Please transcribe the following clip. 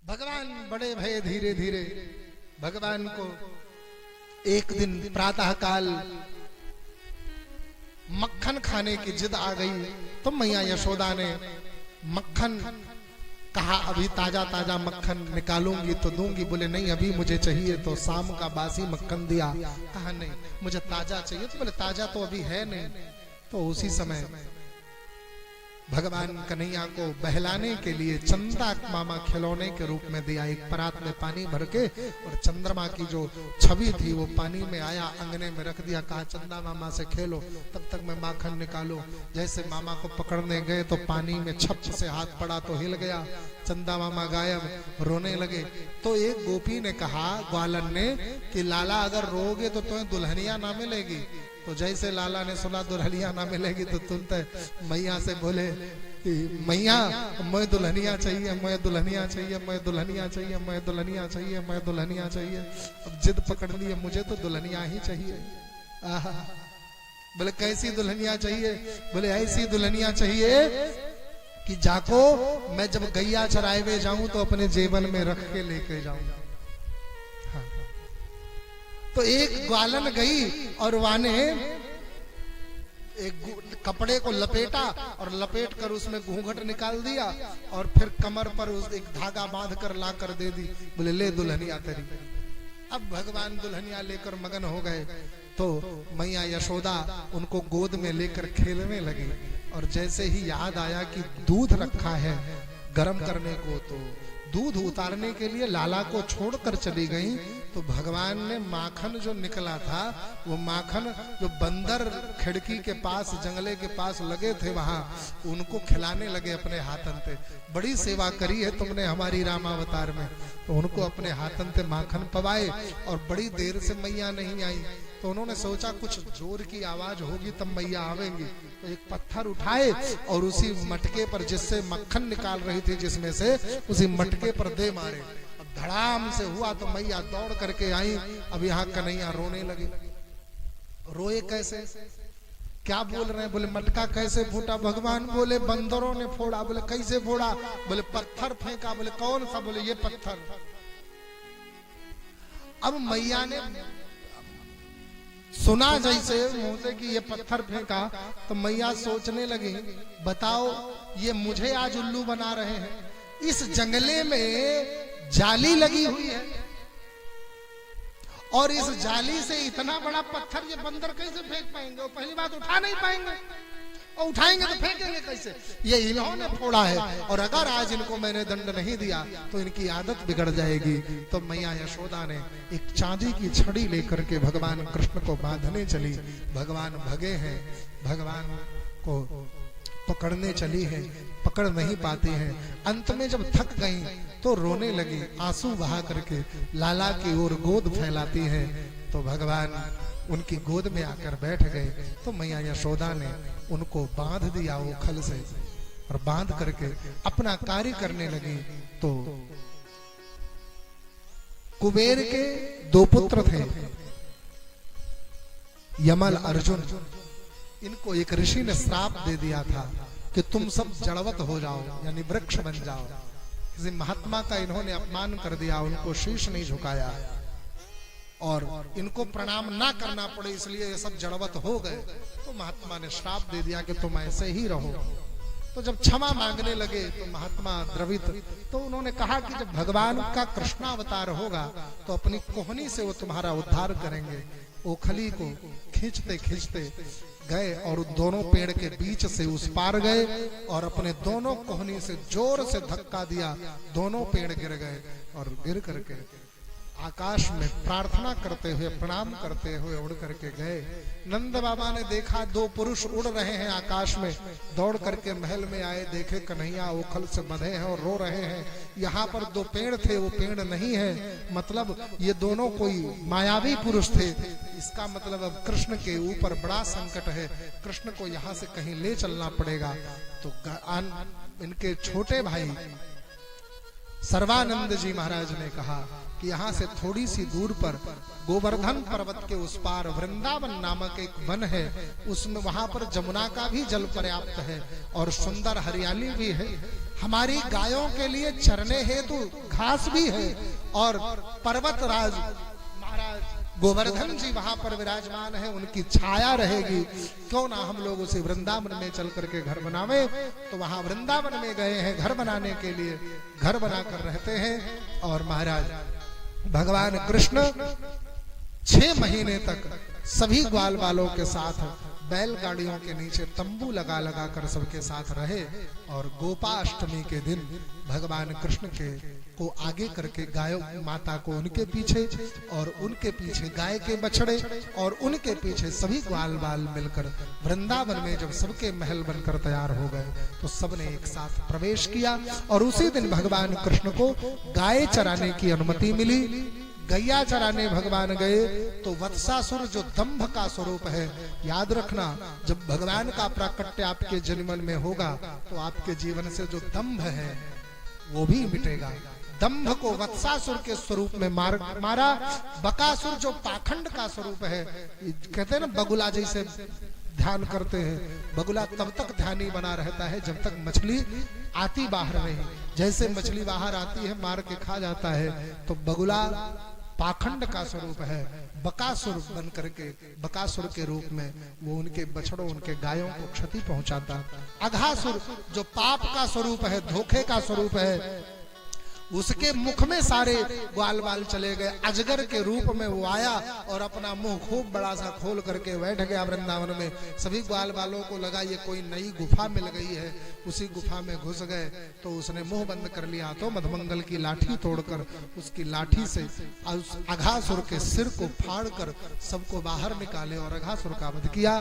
भगवान बड़े भय धीरे धीरे भगवान को एक दिन प्रातः काल मक्खन खाने की जिद आ गई तो मैया यशोदा ने मक्खन कहा, अभी ताजा ताजा मक्खन निकालूंगी तो दूंगी। बोले नहीं, अभी मुझे चाहिए। तो शाम का बासी मक्खन दिया। कहा नहीं, मुझे ताजा चाहिए। तो बोले ताजा तो अभी है नहीं। तो उसी समय भगवान कन्हैया को बहलाने के लिए चंदा मामा खिलौने के रूप में दिया। एक परात में पानी भर के और चंद्रमा की जो छवि थी वो पानी में आया, अंगने में रख दिया। कहा चंदा मामा से खेलो, तब तक मैं माखन निकालो। जैसे मामा को पकड़ने गए तो पानी में छप से हाथ पड़ा तो हिल गया। चंदा मामा गायब, रोने लगे। तो एक गोपी ने कहा ग्वालन ने कि लाला अगर रोगे तो तुम्हें दुल्हनिया ना मिलेगी। तो जैसे लाला ने सुना दुल्हनिया ना मिलेगी तो तुरंत मैया से बोले कि मैया मैं दुल्हनिया चाहिए, मैं दुल्हनिया चाहिए, मैं दुल्हनिया चाहिए, मैं दुल्हनिया चाहिए, मैं दुल्हनिया चाहिए। अब जिद पकड़ ली है, मुझे तो दुल्हनिया ही चाहिए। आहा, बोले कैसी दुल्हनिया चाहिए? बोले ऐसी दुल्हनिया चाहिए कि जाको मैं जब गैया चराए हुए जाऊं तो अपने जेवन में रख के लेके जाऊं। तो एक ग्वालन गई और वाने एक कपड़े को लपेटा और लपेट कर उसमें घूंघट निकाल दिया और फिर कमर पर उस एक धागा बांध कर ला कर दे दी। बोले ले दुल्हनिया तेरी। अब भगवान दुल्हनिया लेकर मगन हो गए। तो मैया यशोदा उनको गोद में लेकर खेलने लगी। और जैसे ही याद आया कि दूध रखा है गर्म करने को, तो दूध उतारने के लिए लाला को छोड़कर चली गई। तो भगवान ने माखन जो निकला था वो माखन जो बंदर खिड़की के पास जंगले के पास लगे थे वहां उनको खिलाने लगे अपने हाथन पे। बड़ी सेवा करी है तुमने हमारी रामावतार में। तो उनको अपने हाथन पे माखन पवाए और बड़ी देर से मैया नहीं आई। तो उन्होंने सोचा कुछ जोर की आवाज होगी तब मैया आवेंगी। तो एक पत्थर उठाए और उसी मटके पर जिससे मक्खन निकाल रही थी जिसमें से उसी मटके पर दे मारे। अब धड़ाम से हुआ तो मैया दौड़ करके आई। अब यहाँ कन्हैया रोने लगे। रोए कैसे, क्या बोल रहे हैं? बोले मटका कैसे फूटा? भगवान बोले बंदरों ने फोड़ा। बोले कैसे फोड़ा? बोले पत्थर फेंका। बोले कौन सा? बोले ये पत्थर। अब मैया ने सुना जैसे मुंह से कि ये पत्थर फेंका तो मैया सोचने लगी, बताओ ये मुझे आज उल्लू बना रहे हैं। इस जंगले में जाली लगी हुई है और इस जाली से इतना बड़ा पत्थर ये बंदर कैसे फेंक पाएंगे? पहली बात उठा नहीं पाएंगे और उठाएंगे तो फेंकेंगे कैसे? ये इन्होंने फोड़ा है और अगर आज इनको मैंने दंड नहीं दिया तो इनकी आदत बिगड़ जाएगी। तो मैया यशोदा ने एक चांदी की छड़ी लेकर के भगवान कृष्ण को बांधने चली। भगवान भगे हैं, भगवान को पकड़ने चली है, पकड़ नहीं पाती हैं। अंत में जब थक गई तो रोने लगी, आंसू बहा करके लाला की ओर गोद फैलाती है। तो भगवान उनकी गोद में आकर बैठ गए। तो मैया यशोदा ने उनको बांध दिया ओखल से और बांध करके अपना कार्य करने लगी। तो कुबेर के दो पुत्र थे, यमल अर्जुन। इनको एक ऋषि ने श्राप दे दिया था कि तुम सब जड़वत हो जाओ, यानी वृक्ष बन जाओ। किसी महात्मा का इन्होंने अपमान कर दिया, उनको शीश नहीं झुकाया और इनको प्रणाम ना करना पड़े इसलिए ये सब जड़वत हो गए। तो महात्मा ने श्राप दे दिया कि तुम ऐसे ही रहो। तो जब क्षमा मांगने लगे तो महात्मा द्रवित, तो उन्होंने कहा कि जब भगवान का कृष्णावतार होगा तो अपनी कोहनी से वो तुम्हारा उद्धार करेंगे। ओखली को खींचते खींचते गए और दोनों पेड़ के बीच से उस पार गए और अपने दोनों कोहनी से जोर से धक्का दिया। दोनों पेड़ गिर गए और गिर करके आकाश में प्रार्थना करते हुए प्रणाम करते हुए उड़ करके गए। नंद बाबा ने देखा दो पुरुष उड़ रहे हैं आकाश में, दौड़ करके महल में आए, देखे कन्हैया ओखल से बंधे हैं और रो रहे हैं। यहाँ पर दो पेड़ थे, वो पेड़ नहीं है, मतलब ये दोनों कोई मायावी पुरुष थे। इसका मतलब अब कृष्ण के ऊपर बड़ा संकट है, कृष्ण को यहाँ से कहीं ले चलना पड़ेगा। तो इनके छोटे भाई सर्वानंद जी महाराज ने कहा कि यहाँ से थोड़ी सी दूर पर गोवर्धन पर्वत के उस पार वृंदावन नामक एक वन है, उसमें वहां पर जमुना का भी जल पर्याप्त है और सुंदर हरियाली भी है। हमारी गायों के लिए चरने हेतु घास भी है और पर्वत राज महाराज गोवर्धन जी वहां पर विराजमान है, उनकी छाया रहेगी। क्यों ना हम लोग उसे वृंदावन में चल करके घर बनावे। तो वहां वृंदावन में गए हैं घर बनाने के लिए, घर बनाकर रहते हैं। और महाराज भगवान कृष्ण 6 महीने तक सभी ग्वाल वालों के साथ बैलगाड़ियों के नीचे तंबू लगा लगा कर सबके साथ रहे। और गोपाष्टमी के दिन भगवान कृष्ण को आगे करके गायों माता को उनके पीछे और उनके पीछे गाय के बछड़े और उनके पीछे सभी ग्वाल बाल मिलकर वृंदावन में जब सबके महल बनकर तैयार हो गए तो सबने एक साथ प्रवेश किया। और उसी दिन भगवान कृष्ण को गाय चराने की अनुमति मिली। गैया चराने भगवान गए तो वत्सासुर जो दंभ का स्वरूप है, याद रखना जब भगवान का प्राकट्य आपके जीवन में होगा तो आपके जीवन से जो दंभ है वो भी मिटेगा। दंभ को वत्सासुर के स्वरूप में मारा। बकासुर जो पाखंड का स्वरूप है, कहते हैं ना बगुला जैसे ध्यान करते हैं, बगुला तब तक ध्यानी बना रहता है जब तक मछली आती बाहर नहीं। जैसे मछली बाहर आती है मार के खा जाता है, तो बगुला पाखंड का स्वरूप है। बकासुर बन करके बकासुर के रूप में वो उनके बछड़ों उनके गायों को क्षति पहुंचाता। अघासुर जो पाप का स्वरूप है, धोखे का स्वरूप है, उसके मुख में सारे ग्वाल बाल चले गए। अजगर के रूप में वो आया और अपना मुंह खूब बड़ा सा खोल करके बैठ गया वृंदावन में। सभी ग्वाल बालों को लगा ये कोई नई गुफा मिल गई है, उसी गुफा में घुस गए तो उसने मुंह बंद कर लिया। तो मधुमंगल की लाठी तोड़कर उसकी लाठी से उस अघासुर के सिर को फाड़कर सबको बाहर निकाले और अघासुर का वध किया।